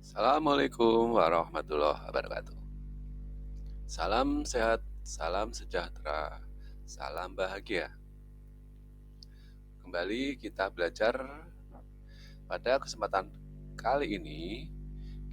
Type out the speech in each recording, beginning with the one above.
Assalamualaikum warahmatullahi wabarakatuh. Salam sehat, salam sejahtera, salam bahagia. Kembali kita belajar. Pada kesempatan kali ini,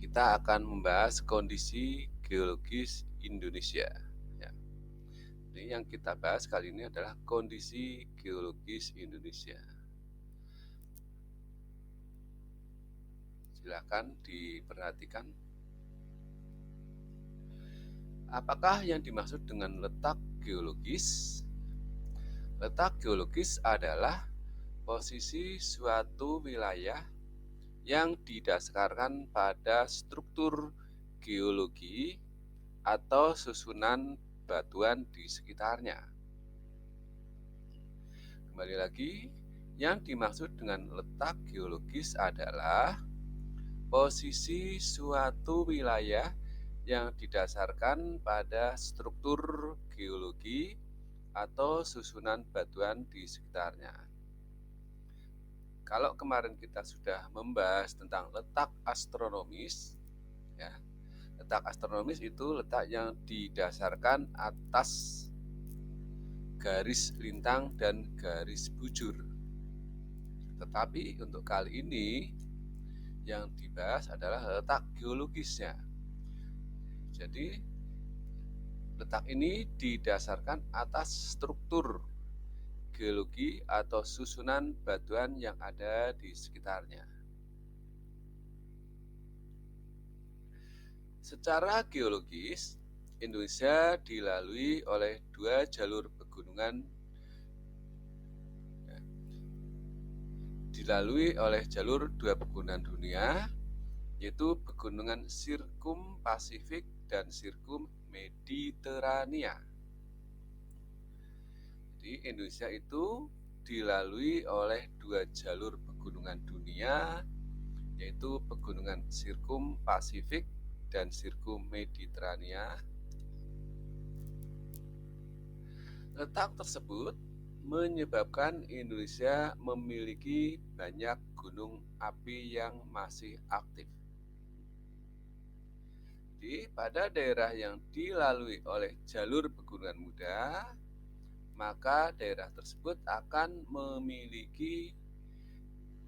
kita akan membahas kondisi geologis Indonesia. Ya. Jadi yang kita bahas kali ini adalah kondisi geologis Indonesia. Silakan diperhatikan. Apakah yang dimaksud dengan letak geologis? Letak geologis adalah posisi suatu wilayah yang didasarkan pada struktur geologi atau susunan batuan di sekitarnya. Kembali lagi, yang dimaksud dengan letak geologis adalah posisi suatu wilayah yang didasarkan pada struktur geologi atau susunan batuan di sekitarnya. Kalau kemarin kita sudah membahas tentang letak astronomis, ya, letak astronomis itu letak yang didasarkan atas garis lintang dan garis bujur. Tetapi untuk kali ini yang dibahas adalah letak geologisnya. Jadi letak ini didasarkan atas struktur geologi atau susunan batuan yang ada di sekitarnya. Secara geologis, Indonesia dilalui oleh dua jalur pegunungan. Dilalui oleh jalur dua pegunungan dunia, yaitu pegunungan Sirkum Pasifik dan Sirkum Mediterania. Jadi Indonesia itu dilalui oleh dua jalur pegunungan dunia, yaitu pegunungan Sirkum Pasifik dan Sirkum Mediterania. Letak tersebut menyebabkan Indonesia memiliki banyak gunung api yang masih aktif. Jadi, pada daerah yang dilalui oleh jalur pegunungan muda, maka daerah tersebut akan memiliki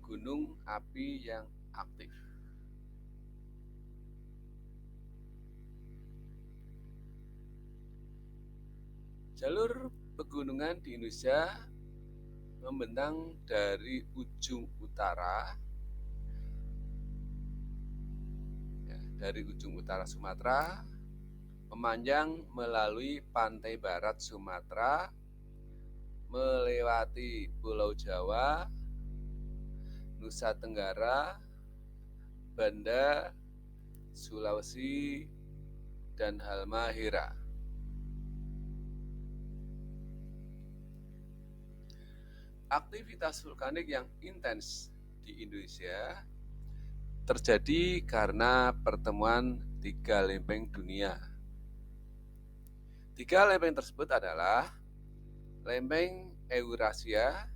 gunung api yang aktif. Jalur pegunungan di Indonesia membentang dari ujung utara, dari ujung utara Sumatera, memanjang melalui pantai barat Sumatera, melewati Pulau Jawa, Nusa Tenggara, Banda, Sulawesi, dan Halmahera. Aktivitas vulkanik yang intens di Indonesia terjadi karena pertemuan tiga lempeng dunia. Tiga lempeng tersebut adalah lempeng Eurasia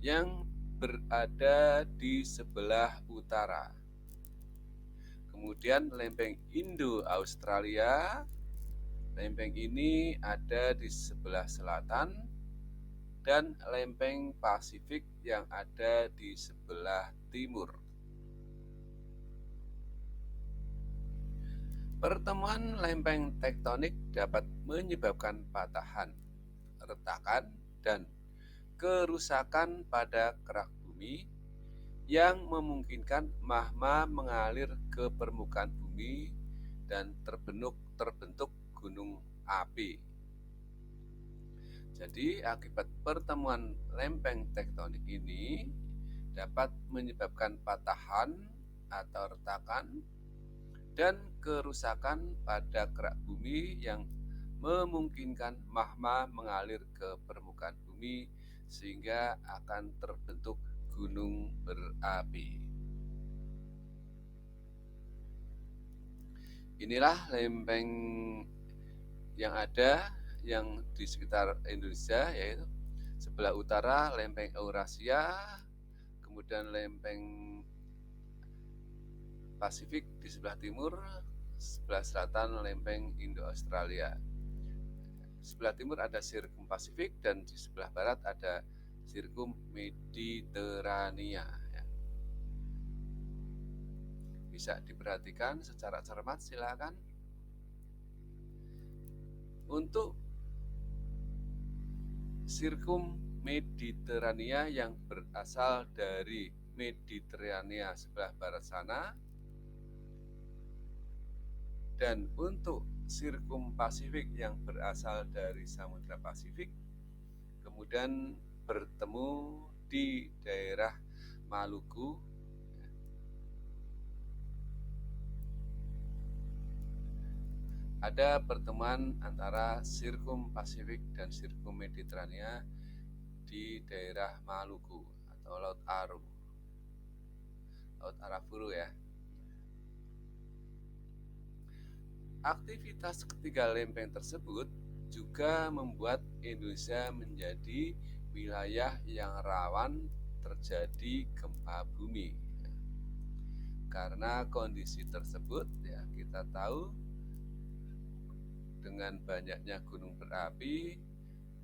yang berada di sebelah utara, kemudian lempeng Indo-Australia, lempeng ini ada di sebelah selatan, dan lempeng Pasifik yang ada di sebelah timur. Pertemuan lempeng tektonik dapat menyebabkan patahan, retakan, dan kerusakan pada kerak bumi yang memungkinkan magma mengalir ke permukaan bumi dan terbentuk gunung api. Jadi akibat pertemuan lempeng tektonik ini dapat menyebabkan patahan atau retakan dan kerusakan pada kerak bumi yang memungkinkan magma mengalir ke permukaan bumi sehingga akan terbentuk gunung berapi. Inilah lempeng yang ada yang di sekitar Indonesia, yaitu sebelah utara lempeng Eurasia, kemudian lempeng Pasifik di sebelah timur, sebelah selatan lempeng Indo-Australia. Sebelah timur ada Sirkum Pasifik dan di sebelah barat ada Sirkum Mediterania. Ya. Bisa diperhatikan secara cermat, silakan. Untuk Sirkum Mediterania yang berasal dari Mediterania sebelah barat sana, dan untuk Sirkum Pasifik yang berasal dari Samudra Pasifik, kemudian bertemu di daerah Maluku. Ada pertemuan antara Sirkum Pasifik dan Sirkum Mediterania di daerah Maluku atau Laut Aru, Laut Arafuru ya. Aktivitas ketiga lempeng tersebut juga membuat Indonesia menjadi wilayah yang rawan terjadi gempa bumi. Karena kondisi tersebut ya, kita tahu dengan banyaknya gunung berapi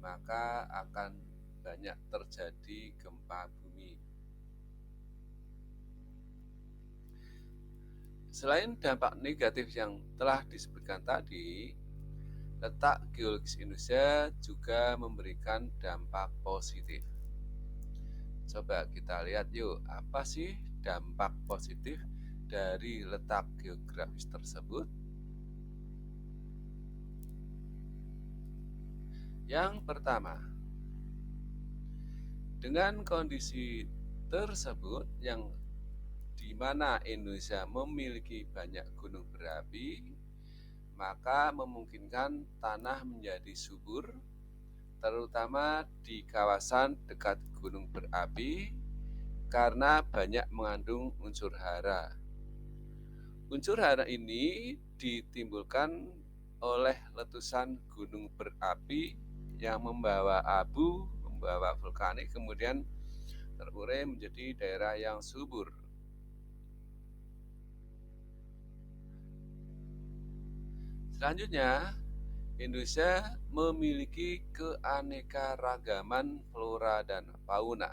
maka akan banyak terjadi gempa bumi. Selain dampak negatif yang telah disebutkan tadi, letak geologis Indonesia juga memberikan dampak positif. Coba kita lihat yuk, apa sih dampak positif dari letak geografis tersebut? Yang pertama, dengan kondisi tersebut yang di mana Indonesia memiliki banyak gunung berapi, maka memungkinkan tanah menjadi subur, terutama di kawasan dekat gunung berapi karena banyak mengandung unsur hara. Unsur hara ini ditimbulkan oleh letusan gunung berapi yang membawa abu, membawa vulkanik, kemudian terurai menjadi daerah yang subur. Selanjutnya, Indonesia memiliki keanekaragaman flora dan fauna.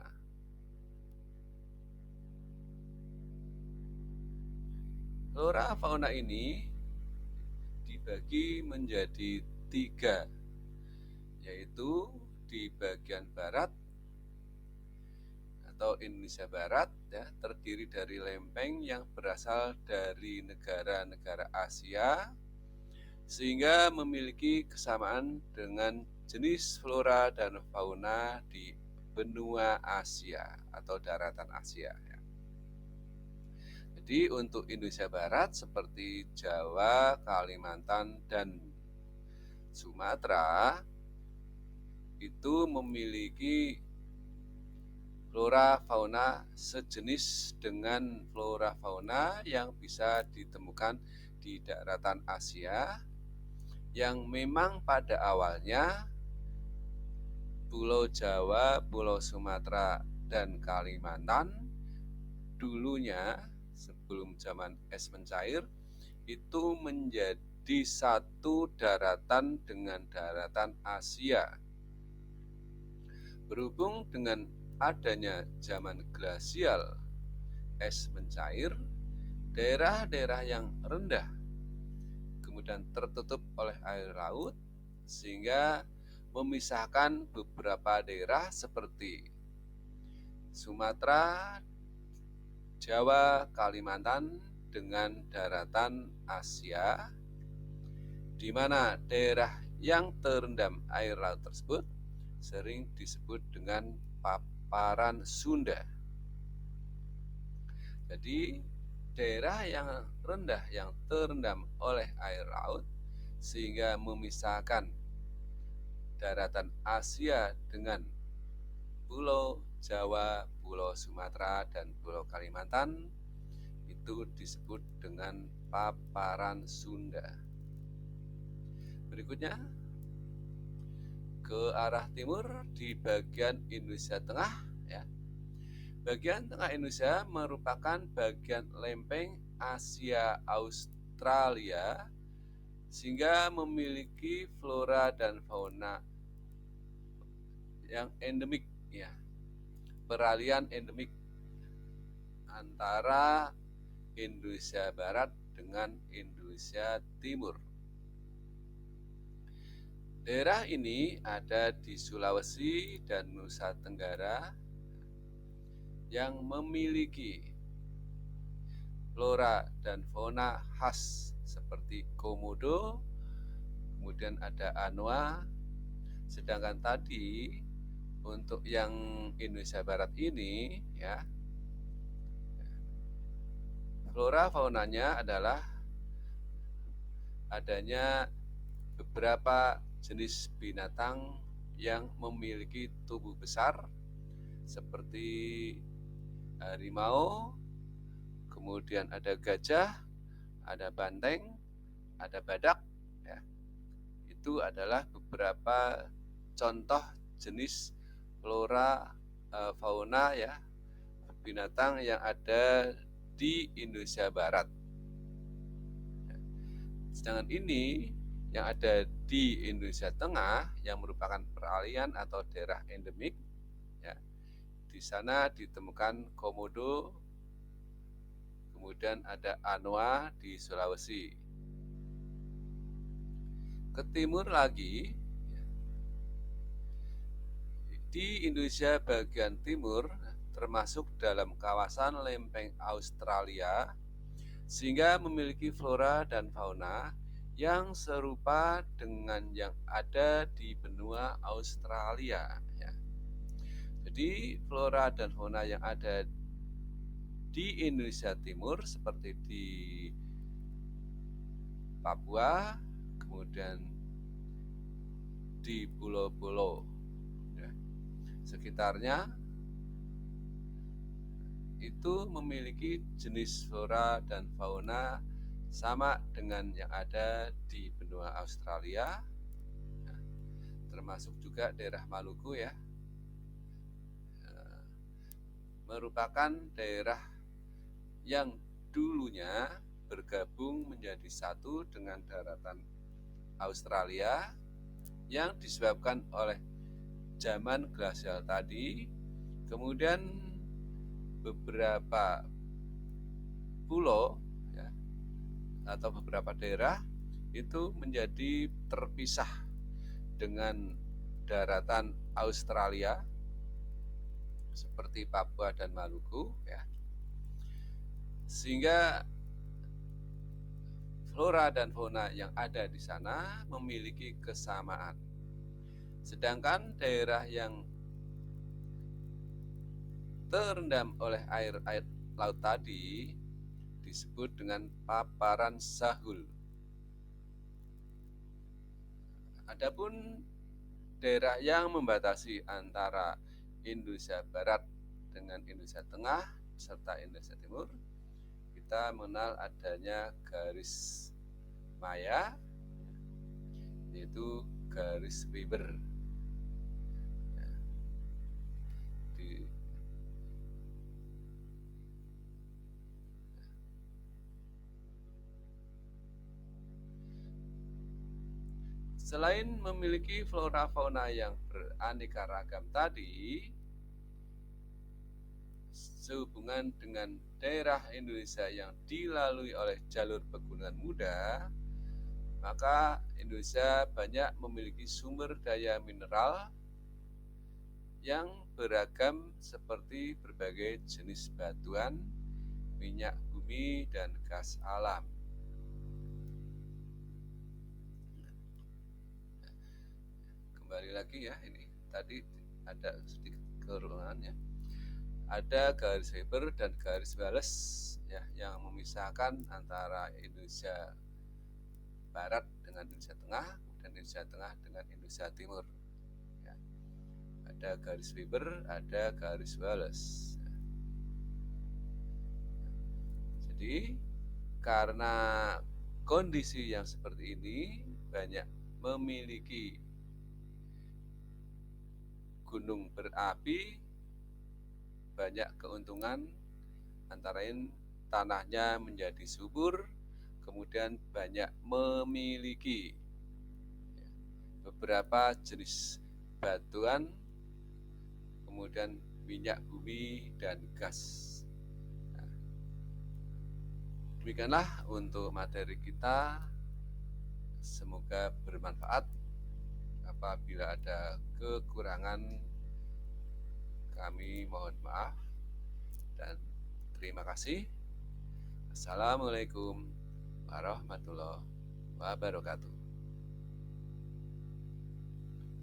Flora fauna ini dibagi menjadi 3, yaitu di bagian barat atau Indonesia Barat ya, terdiri dari lempeng yang berasal dari negara-negara Asia, sehingga memiliki kesamaan dengan jenis flora dan fauna di benua Asia atau daratan Asia. Ya. Jadi untuk Indonesia Barat seperti Jawa, Kalimantan, dan Sumatera itu memiliki flora fauna sejenis dengan flora fauna yang bisa ditemukan di daratan Asia, yang memang pada awalnya Pulau Jawa, Pulau Sumatera, dan Kalimantan dulunya sebelum zaman es mencair itu menjadi satu daratan dengan daratan Asia. Berhubung dengan adanya zaman glasial es mencair, daerah-daerah yang rendah kemudian tertutup oleh air laut sehingga memisahkan beberapa daerah seperti Sumatera, Jawa, Kalimantan dengan daratan Asia, di mana daerah yang terendam air laut tersebut sering disebut dengan paparan Sunda. Jadi daerah yang rendah yang terendam oleh air laut sehingga memisahkan daratan Asia dengan Pulau Jawa, Pulau Sumatera, dan Pulau Kalimantan itu disebut dengan paparan Sunda. Berikutnya ke arah timur di bagian Indonesia Tengah ya. Bagian tengah Indonesia merupakan bagian lempeng Asia Australia, sehingga memiliki flora dan fauna yang endemik, ya, peralihan endemik antara Indonesia Barat dengan Indonesia Timur. Daerah ini ada di Sulawesi dan Nusa Tenggara yang memiliki flora dan fauna khas seperti komodo, kemudian ada anoa. Sedangkan tadi untuk yang Indonesia Barat ini, ya, flora faunanya adalah adanya beberapa jenis binatang yang memiliki tubuh besar seperti harimau, kemudian ada gajah, ada banteng, ada badak, ya. Itu adalah beberapa contoh jenis flora fauna, ya, binatang yang ada di Indonesia Barat. Sedangkan ini yang ada di Indonesia Tengah yang merupakan peralihan atau daerah endemik, ya. Di sana ditemukan komodo, kemudian ada anoa di Sulawesi. Ke timur lagi, di Indonesia bagian timur termasuk dalam kawasan lempeng Australia, sehingga memiliki flora dan fauna yang serupa dengan yang ada di benua Australia, ya. Jadi flora dan fauna yang ada di Indonesia Timur seperti di Papua, kemudian di pulau-pulau, ya, sekitarnya itu memiliki jenis flora dan fauna sama dengan yang ada di benua Australia, ya, termasuk juga daerah Maluku, ya, merupakan daerah yang dulunya bergabung menjadi satu dengan daratan Australia yang disebabkan oleh zaman glasial tadi. Kemudian beberapa pulau, ya, atau beberapa daerah itu menjadi terpisah dengan daratan Australia seperti Papua dan Maluku, ya. Sehingga flora dan fauna yang ada di sana memiliki kesamaan. Sedangkan daerah yang terendam oleh air laut tadi disebut dengan paparan Sahul. Adapun daerah yang membatasi antara Indonesia Barat dengan Indonesia Tengah serta Indonesia Timur, kita mengenal adanya garis maya, yaitu garis Weber. Selain memiliki flora fauna yang beraneka ragam tadi, sehubungan dengan daerah Indonesia yang dilalui oleh jalur pegunungan muda, maka Indonesia banyak memiliki sumber daya mineral yang beragam seperti berbagai jenis batuan, minyak bumi, dan gas alam. Kembali lagi, ya, ini tadi ada sedikit kekurangannya. Ada garis Weber dan garis Wallace, ya, yang memisahkan antara Indonesia Barat dengan Indonesia Tengah dan Indonesia Tengah dengan Indonesia Timur, ya. Ada garis Weber, ada garis Wallace. Jadi karena kondisi yang seperti ini, banyak memiliki gunung berapi, banyak keuntungan, antara lain tanahnya menjadi subur, kemudian banyak memiliki beberapa jenis batuan, kemudian minyak bumi dan gas. Nah, demikianlah untuk materi kita. Semoga bermanfaat. Apabila ada kekurangan, kami mohon maaf dan terima kasih. Assalamualaikum warahmatullahi wabarakatuh.